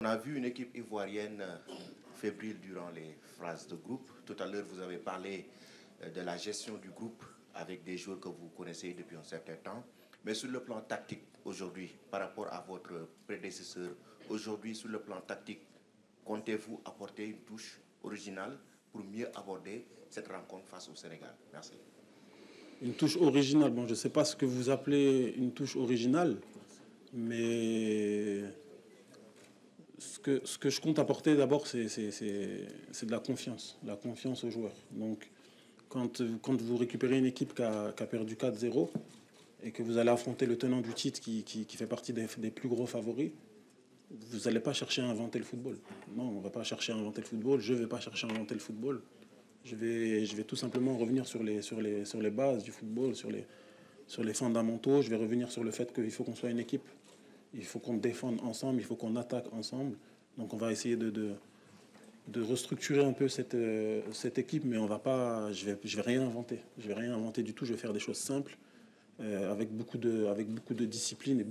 On a vu une équipe ivoirienne fébrile durant les phases de groupe. Tout à l'heure, vous avez parlé de la gestion du groupe avec des joueurs que vous connaissez depuis un certain temps. Mais sur le plan tactique, aujourd'hui, par rapport à votre prédécesseur, aujourd'hui, sur le plan tactique, comptez-vous apporter une touche originale pour mieux aborder cette rencontre face au Sénégal? Merci. Une touche originale. Bon, je ne sais pas ce que vous appelez une touche originale, mais ce que je compte apporter d'abord, c'est de la confiance aux joueurs. Donc, quand vous récupérez une équipe qui a perdu 4-0 et que vous allez affronter le tenant du titre qui fait partie des plus gros favoris, vous n'allez pas chercher à inventer le football. Non, on ne va pas chercher à inventer le football. Je ne vais pas chercher à inventer le football. Je vais tout simplement revenir sur les bases du football, sur les fondamentaux. Je vais revenir sur le fait qu'il faut qu'on soit une équipe. Il faut qu'on défende ensemble, il faut qu'on attaque ensemble. Donc on va essayer de restructurer un peu cette équipe, mais on va pas, je vais rien inventer. Je vais rien inventer du tout. Je vais faire des choses simples, avec beaucoup de discipline et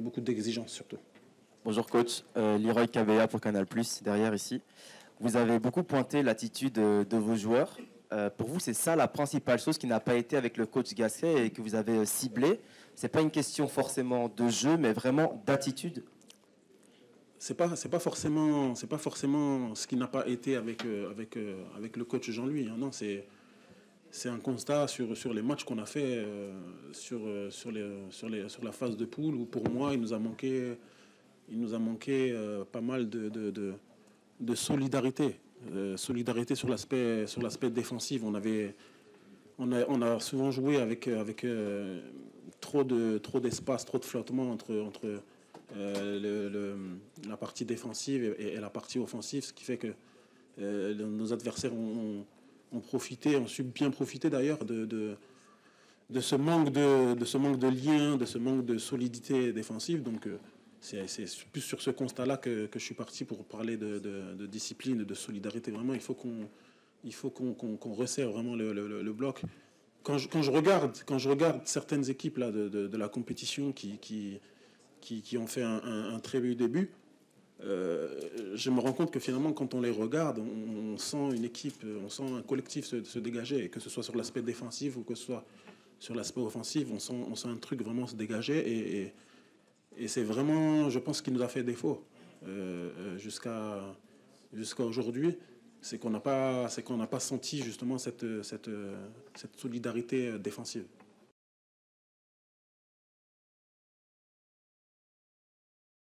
beaucoup d'exigence surtout. Bonjour coach, Leroy Kabea pour Canal+, derrière ici. Vous avez beaucoup pointé l'attitude de vos joueurs. Pour vous, c'est ça la principale chose qui n'a pas été avec le coach Gasquet et que vous avez ciblé. C'est pas une question forcément de jeu, mais vraiment d'attitude. C'est pas forcément ce qui n'a pas été avec le coach Jean-Louis. Hein. Non, c'est un constat sur les matchs qu'on a fait sur la phase de poule où pour moi il nous a manqué pas mal de solidarité. Solidarité sur l'aspect défensif. On a souvent joué avec trop d'espace, trop de flottement entre la partie défensive et la partie offensive, ce qui fait que nos adversaires ont profité, ont su bien profiter d'ailleurs de ce manque de lien, de ce manque de solidité défensive. Donc c'est plus sur ce constat-là que je suis parti pour parler de discipline, de solidarité. Vraiment, il faut qu'on resserre vraiment le bloc. Quand je regarde certaines équipes là, de la compétition qui ont fait un très beau début, je me rends compte que finalement, quand on les regarde, on sent une équipe, on sent un collectif se dégager, et que ce soit sur l'aspect défensif ou que ce soit sur l'aspect offensif, on sent un truc vraiment se dégager, et c'est vraiment, je pense, ce qui nous a fait défaut jusqu'à aujourd'hui, c'est qu'on n'a pas senti justement cette solidarité défensive.